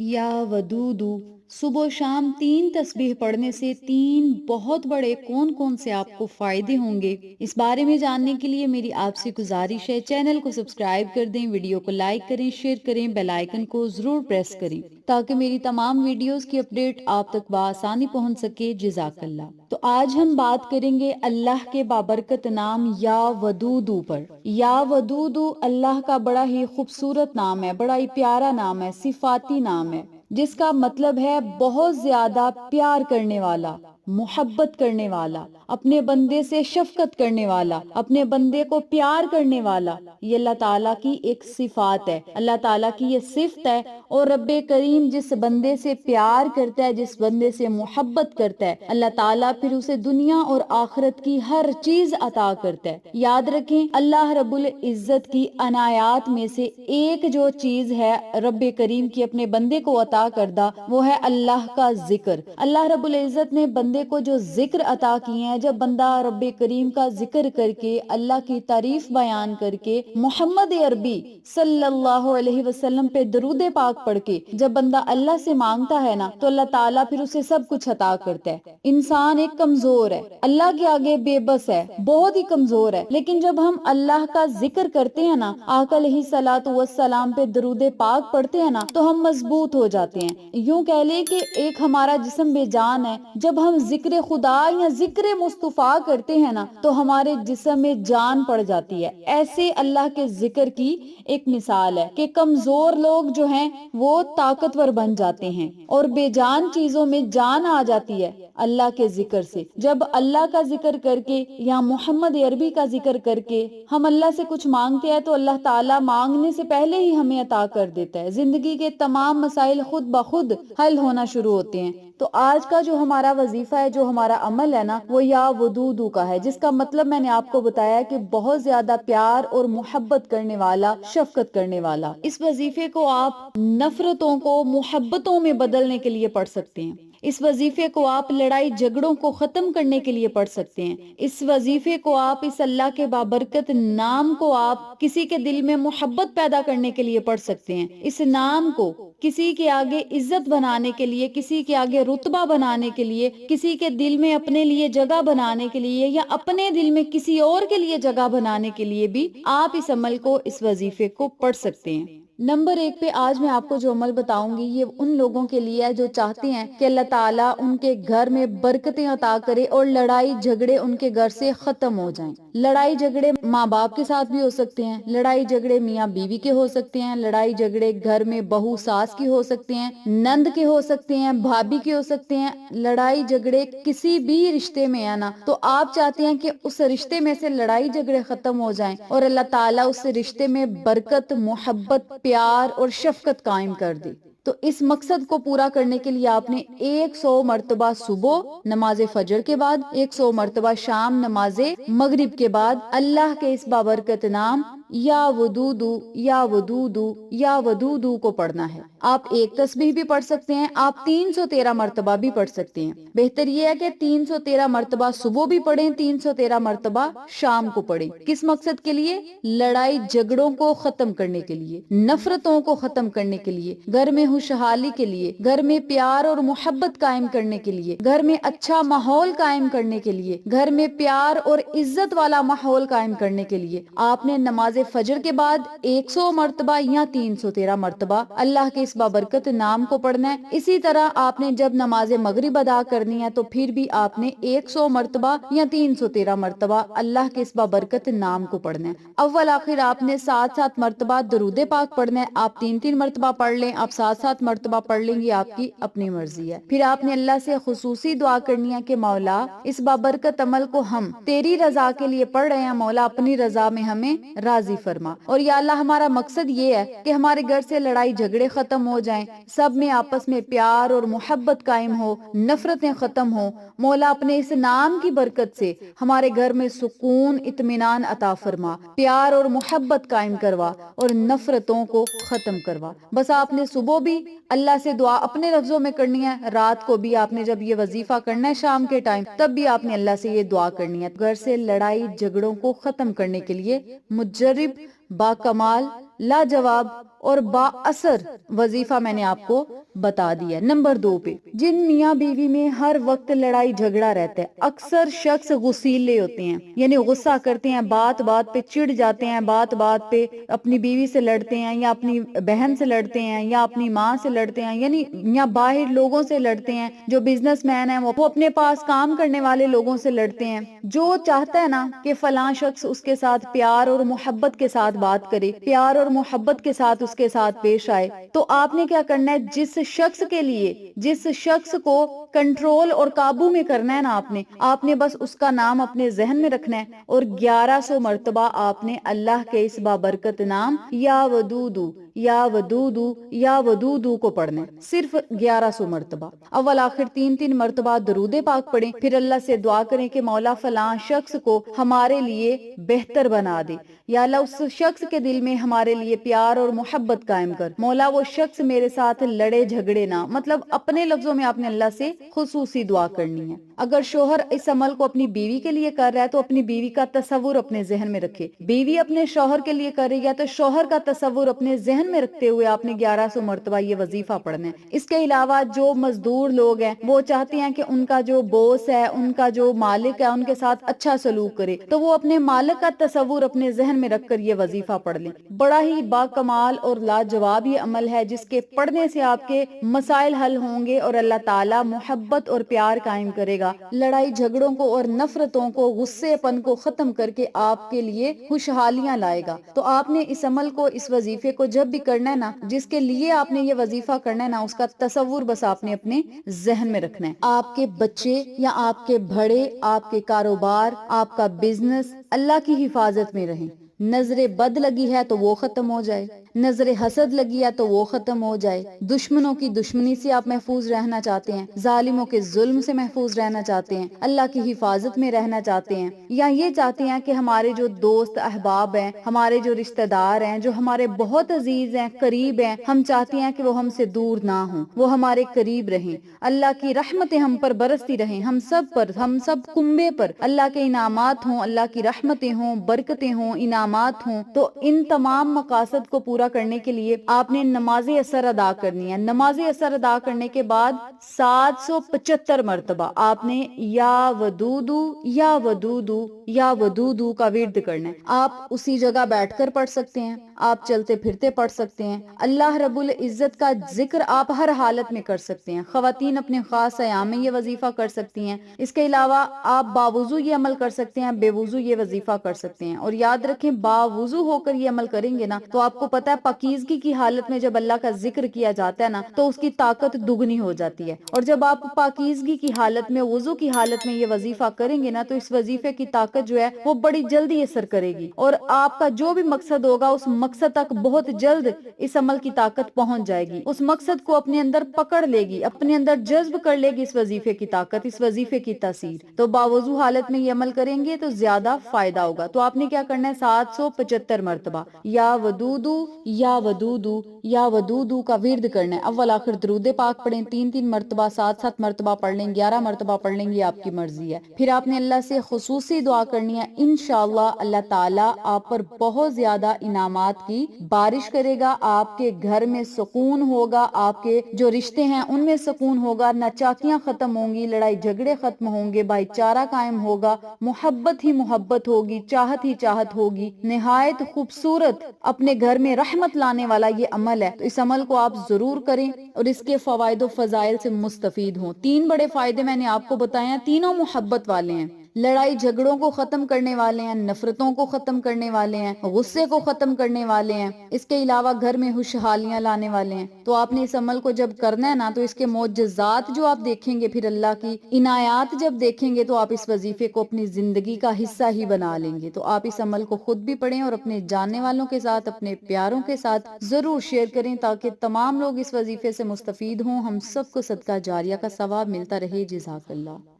یا ودودو، صبح و شام 3 تسبیح پڑھنے سے 3 بہت بڑے کون کون سے آپ کو فائدے ہوں گے، اس بارے میں جاننے کے لیے میری آپ سے گزارش ہے چینل کو سبسکرائب کر دیں، ویڈیو کو لائک کریں، شیئر کریں، بیل آئیکن کو ضرور پریس کریں تاکہ میری تمام ویڈیوز کی اپڈیٹ آپ تک بآسانی پہنچ سکے۔ جزاک اللہ۔ تو آج ہم بات کریں گے اللہ کے بابرکت نام یا ودودو پر۔ یا ودودو اللہ کا بڑا ہی خوبصورت نام ہے، بڑا ہی پیارا نام ہے، صفاتی نام ہے، جس کا مطلب ہے بہت زیادہ پیار کرنے والا، محبت کرنے والا، اپنے بندے سے شفقت کرنے والا، اپنے بندے کو پیار کرنے والا۔ یہ اللہ تعالیٰ کی ایک صفات ہے، اللہ تعالیٰ کی یہ صفت ہے، اور رب کریم جس بندے سے پیار کرتا ہے، جس بندے سے محبت کرتا ہے، اللہ تعالیٰ پھر اسے دنیا اور آخرت کی ہر چیز عطا کرتا ہے۔ یاد رکھیں، اللہ رب العزت کی عنایات میں سے ایک جو چیز ہے رب کریم کی اپنے بندے کو عطا کردہ، وہ ہے اللہ کا ذکر۔ اللہ رب العزت نے بندے کو جو ذکر عطا کیے ہیں، جب بندہ رب کریم کا ذکر کر کے، اللہ کی تعریف بیان کر کے، محمد عربی صلی اللہ علیہ وسلم پہ درود پاک پڑھ کے جب بندہ اللہ سے مانگتا ہے نا، تو اللہ تعالیٰ پھر اسے سب کچھ عطا کرتا ہے۔ انسان ایک کمزور ہے، اللہ کے آگے بے بس ہے، بہت ہی کمزور ہے، لیکن جب ہم اللہ کا ذکر کرتے ہیں نا، آقا علیہ الصلوۃ والسلام پہ درود پاک پڑھتے ہیں نا، تو ہم مضبوط ہو جاتے ہیں۔ یوں کہہ لیں کہ ایک ہمارا جسم بے جان ہے، جب ہم ذکر خدا یا ذکر مصطفیٰ کرتے ہیں نا، تو ہمارے جسم میں جان پڑ جاتی ہے۔ ایسے اللہ کے ذکر کی ایک مثال ہے کہ کمزور لوگ جو ہیں وہ طاقتور بن جاتے ہیں، اور بے جان چیزوں میں جان آ جاتی ہے اللہ کے ذکر سے۔ جب اللہ کا ذکر کر کے یا محمد عربی کا ذکر کر کے ہم اللہ سے کچھ مانگتے ہیں، تو اللہ تعالیٰ مانگنے سے پہلے ہی ہمیں عطا کر دیتا ہے۔ زندگی کے تمام مسائل خود بخود حل ہونا شروع ہوتے ہیں۔ تو آج کا جو ہمارا وظیفہ ہے، جو ہمارا عمل ہے نا، وہ یا ودودو کا ہے، جس کا مطلب میں نے آپ کو بتایا کہ بہت زیادہ پیار اور محبت کرنے والا، شفقت کرنے والا۔ اس وظیفے کو آپ نفرتوں کو محبتوں میں بدلنے کے لیے پڑھ سکتے ہیں۔ اس وظیفے کو آپ لڑائی جھگڑوں کو ختم کرنے کے لیے پڑھ سکتے ہیں۔ اس وظیفے کو آپ، اس اللہ کے بابرکت نام کو آپ کسی کے دل میں محبت پیدا کرنے کے لیے پڑھ سکتے ہیں۔ اس نام کو کسی کے آگے عزت بنانے کے لیے، کسی کے آگے رتبہ بنانے کے لیے، کسی کے دل میں اپنے لیے جگہ بنانے کے لیے، یا اپنے دل میں کسی اور کے لیے جگہ بنانے کے لیے بھی آپ اس عمل کو، اس وظیفے کو پڑھ سکتے ہیں۔ نمبر 1 پہ آج میں آپ کو جو عمل بتاؤں گی، یہ ان لوگوں کے لیے ہے جو چاہتے ہیں کہ اللہ تعالیٰ ان کے گھر میں برکتیں عطا کرے اور لڑائی جھگڑے ان کے گھر سے ختم ہو جائیں۔ لڑائی جھگڑے ماں باپ کے ساتھ بھی ہو سکتے ہیں، لڑائی جھگڑے میاں بیوی کے ہو سکتے ہیں، لڑائی جھگڑے گھر میں بہو ساس کی ہو سکتے ہیں، نند کے ہو سکتے ہیں، بھابھی کے ہو سکتے ہیں۔ لڑائی جھگڑے کسی بھی رشتے میں ہے نا، تو آپ چاہتے ہیں کہ اس رشتے میں سے لڑائی جھگڑے ختم ہو جائیں اور اللہ تعالیٰ اس رشتے میں برکت، محبت، پیار اور شفقت قائم کر دے۔ تو اس مقصد کو پورا کرنے کے لیے آپ نے 100 مرتبہ صبح نماز فجر کے بعد، 100 مرتبہ شام نماز مغرب کے بعد اللہ کے اس بابرکت نام یا ودودو یا ودودو یا ودودو کو پڑھنا ہے۔ آپ ایک تسبیح بھی پڑھ سکتے ہیں، آپ 313 مرتبہ بھی پڑھ سکتے ہیں۔ بہتر یہ ہے کہ 313 مرتبہ صبح بھی پڑھیں، 313 مرتبہ شام کو پڑھیں۔ کس مقصد کے لیے؟ لڑائی جھگڑوں کو ختم کرنے کے لیے، نفرتوں کو ختم کرنے کے لیے، گھر میں خوشحالی کے لیے، گھر میں پیار اور محبت قائم کرنے کے لیے، گھر میں اچھا ماحول قائم کرنے کے لیے، گھر میں پیار اور عزت والا ماحول قائم کرنے کے لیے آپ نے نماز فجر کے بعد 100 مرتبہ یا 313 مرتبہ اللہ کے اس بابرکت نام کو پڑھنا ہے۔ اسی طرح آپ نے جب نماز مغرب ادا کرنی ہے، تو پھر بھی آپ نے 100 مرتبہ یا 313 مرتبہ اللہ کے اس بابرکت نام کو پڑھنا ہے۔ اول آخر آپ نے 7 مرتبہ درود پاک پڑھنا ہے۔ آپ 3 مرتبہ پڑھ لیں، آپ 7 مرتبہ پڑھ لیں گے، آپ کی اپنی مرضی ہے۔ پھر آپ نے اللہ سے خصوصی دعا کرنی ہے کہ مولا، اس بابرکت عمل کو ہم تیری رضا کے لیے پڑھ رہے ہیں، مولا اپنی رضا میں ہمیں راضی فرما۔ اور یا اللہ، ہمارا مقصد یہ ہے کہ ہمارے گھر سے لڑائی جھگڑے ختم ہو جائیں، سب میں آپس میں پیار اور محبت قائم ہو، نفرتیں ختم ہو۔ مولا اپنے اس نام کی برکت سے ہمارے گھر میں سکون، اطمینان عطا فرما، پیار اور محبت قائم کروا اور نفرتوں کو ختم کروا۔ بس آپ نے صبح بھی اللہ سے دعا اپنے لفظوں میں کرنی ہے، رات کو بھی آپ نے جب یہ وظیفہ کرنا ہے شام کے ٹائم، تب بھی آپ نے اللہ سے یہ دعا کرنی ہے، گھر سے لڑائی جھگڑوں کو ختم کرنے کے لیے مجرب، باکمال، لاجواب اور با اثر وظیفہ میں نے آپ کو بتا دیا۔ نمبر 2 پہ، جن میاں بیوی میں ہر وقت لڑائی جھگڑا رہتا ہے، اکثر شخص غصیلے ہوتے ہیں، یعنی غصہ کرتے ہیں، بات بات پہ چڑ جاتے ہیں، بات بات پہ اپنی بیوی سے لڑتے ہیں، یا اپنی بہن سے لڑتے ہیں، یا اپنی ماں سے لڑتے ہیں، یعنی یا باہر لوگوں سے لڑتے ہیں، جو بزنس مین ہیں وہ اپنے پاس کام کرنے والے لوگوں سے لڑتے ہیں۔ جو چاہتا ہے نا کہ فلاں شخص اس کے ساتھ پیار اور محبت کے ساتھ بات کرے، پیار اور محبت کے ساتھ اس کے ساتھ پیش آئے، تو آپ نے کیا کرنا ہے، جس شخص کے لیے، جس شخص کو کنٹرول اور قابو میں کرنا ہے نا، آپ نے بس اس کا نام اپنے ذہن میں رکھنا ہے، اور 1100 مرتبہ آپ نے اللہ کے اس بابرکت نام یا ودودو یا ودودو یا ودودو کو پڑھنا ہے، صرف 1100 مرتبہ۔ اول آخر 3 مرتبہ درود پاک پڑھیں، پھر اللہ سے دعا کریں کہ مولا فلاں شخص کو ہمارے لیے بہتر بنا دے، یا اللہ اس شخص کے دل میں ہمارے لیے پیار اور محبت قائم کر، مولا وہ شخص میرے ساتھ لڑے جھگڑے نہ۔ مطلب اپنے لفظوں میں آپ نے اللہ سے خصوصی دعا کرنی ہے۔ اگر شوہر اس عمل کو اپنی بیوی کے لیے کر رہا ہے تو اپنی بیوی کا تصور اپنے ذہن میں رکھے، بیوی اپنے شوہر کے لیے کر رہی ہے تو شوہر کا تصور اپنے ذہن میں رکھتے ہوئے آپ نے 1100 مرتبہ یہ وظیفہ پڑھنا ہے۔ اس کے علاوہ جو مزدور لوگ ہیں وہ چاہتے ہیں کہ ان کا جو بوس ہے، ان کا جو مالک ہے، ان کے ساتھ اچھا سلوک کرے، تو وہ اپنے مالک کا تصور اپنے ذہن میں رکھ کر یہ وظیفہ پڑھ لیں۔ بڑا ہی با کمال اور لاجواب یہ عمل ہے جس کے پڑھنے سے آپ کے مسائل حل ہوں گے اور اللہ تعالی محبت اور پیار قائم کرے گا، لڑائی جھگڑوں کو اور نفرتوں کو، غصے پن کو ختم کر کے آپ کے لیے خوشحالیاں لائے گا۔ تو آپ نے اس عمل کو، اس وظیفے کو جب بھی کرنا ہے نا، جس کے لیے آپ نے یہ وظیفہ کرنا ہے نا، اس کا تصور بس آپ نے اپنے ذہن میں رکھنا ہے۔ آپ کے بچے یا آپ کے بڑے، آپ کے کاروبار، آپ کا بزنس اللہ کی حفاظت میں رہیں۔ نظر بد لگی ہے تو وہ ختم ہو جائے، نظر حسد لگی ہے تو وہ ختم ہو جائے، دشمنوں کی دشمنی سے آپ محفوظ رہنا چاہتے ہیں، ظالموں کے ظلم سے محفوظ رہنا چاہتے ہیں، اللہ کی حفاظت میں رہنا چاہتے ہیں، یا یہ چاہتے ہیں کہ ہمارے جو دوست احباب ہیں، ہمارے جو رشتہ دار ہیں، جو ہمارے بہت عزیز ہیں، قریب ہیں، ہم چاہتے ہیں کہ وہ ہم سے دور نہ ہوں، وہ ہمارے قریب رہیں، اللہ کی رحمتیں ہم پر برستی رہیں، ہم سب پر، ہم سب کنبے پر اللہ کے انعامات ہوں، اللہ کی رحمتیں ہوں، برکتیں ہوں، انعامات ہوں۔ تو ان تمام مقاصد کو پورا کرنے کے لیے آپ نے نماز اثر ادا کرنی ہے۔ نماز اثر ادا کرنے کے بعد 775 مرتبہ آپ نے یا ودودو یا ودودو یا ودودو کا ورد کرنا ہے۔ آپ اسی جگہ بیٹھ کر پڑھ سکتے ہیں، آپ چلتے پھرتے پڑھ سکتے ہیں، اللہ رب العزت کا ذکر آپ ہر حالت میں کر سکتے ہیں۔ خواتین اپنے خاص ایام میں یہ وظیفہ کر سکتی ہیں۔ اس کے علاوہ آپ باوضو یہ عمل کر سکتے ہیں، بے وضو یہ وظیفہ کر سکتے ہیں۔ اور یاد رکھیں، باوضو ہو کر یہ عمل کریں گے نا تو آپ کو پتا ہے پاکیزگی کی حالت میں جب اللہ کا ذکر کیا جاتا ہے نا تو اس کی طاقت دگنی ہو جاتی ہے، اور جب آپ پاکیزگی کی حالت میں، وضو کی حالت میں یہ وظیفہ کریں گے نا تو اس وظیفے کی طاقت جو ہے وہ بڑی جلدی اثر کرے گی، اور آپ کا جو بھی مقصد ہوگا اس مقصد تک بہت جلد اس عمل کی طاقت پہنچ جائے گی، اس مقصد کو اپنے اندر پکڑ لے گی، اپنے اندر جذب کر لے گی اس وظیفے کی طاقت، اس وظیفے کی تاثیر۔ تو باوضو حالت میں یہ عمل کریں گے تو زیادہ فائدہ ہوگا۔ تو آپ نے کیا کرنا ہے، 775 مرتبہ یا ودودو یا ودودو یا ودودو کا ورد کرنا ہے۔ اول آخر درود پاک پڑھیں، 3 مرتبہ، 7 مرتبہ پڑھ لیں، 11 مرتبہ پڑھ لیں، یہ آپ کی مرضی ہے۔ پھر آپ نے اللہ سے خصوصی دعا کرنی ہے، انشاءاللہ اللہ تعالیٰ آپ پر بہت زیادہ انعامات کی بارش کرے گا، آپ کے گھر میں سکون ہوگا، آپ کے جو رشتے ہیں ان میں سکون ہوگا، ناچاکیاں ختم ہوں گی، لڑائی جھگڑے ختم ہوں گے، بھائی چارہ قائم ہوگا، محبت ہی محبت ہوگی، چاہت ہی چاہت ہوگی۔ نہایت خوبصورت اپنے گھر میں رحمت لانے والا یہ عمل ہے، تو اس عمل کو آپ ضرور کریں اور اس کے فوائد و فضائل سے مستفید ہوں۔ 3 بڑے فائدے میں نے آپ کو بتائے ہیں، تینوں محبت والے ہیں، لڑائی جھگڑوں کو ختم کرنے والے ہیں، نفرتوں کو ختم کرنے والے ہیں، غصے کو ختم کرنے والے ہیں، اس کے علاوہ گھر میں خوشحالیاں لانے والے ہیں۔ تو آپ نے اس عمل کو جب کرنا ہے نا تو اس کے معجزات جو آپ دیکھیں گے، پھر اللہ کی عنایات جب دیکھیں گے، تو آپ اس وظیفے کو اپنی زندگی کا حصہ ہی بنا لیں گے۔ تو آپ اس عمل کو خود بھی پڑھیں اور اپنے جاننے والوں کے ساتھ، اپنے پیاروں کے ساتھ ضرور شیئر کریں تاکہ تمام لوگ اس وظیفے سے مستفید ہوں، ہم سب کو صدقہ جاریہ کا ثواب ملتا رہے۔ جزاک اللہ۔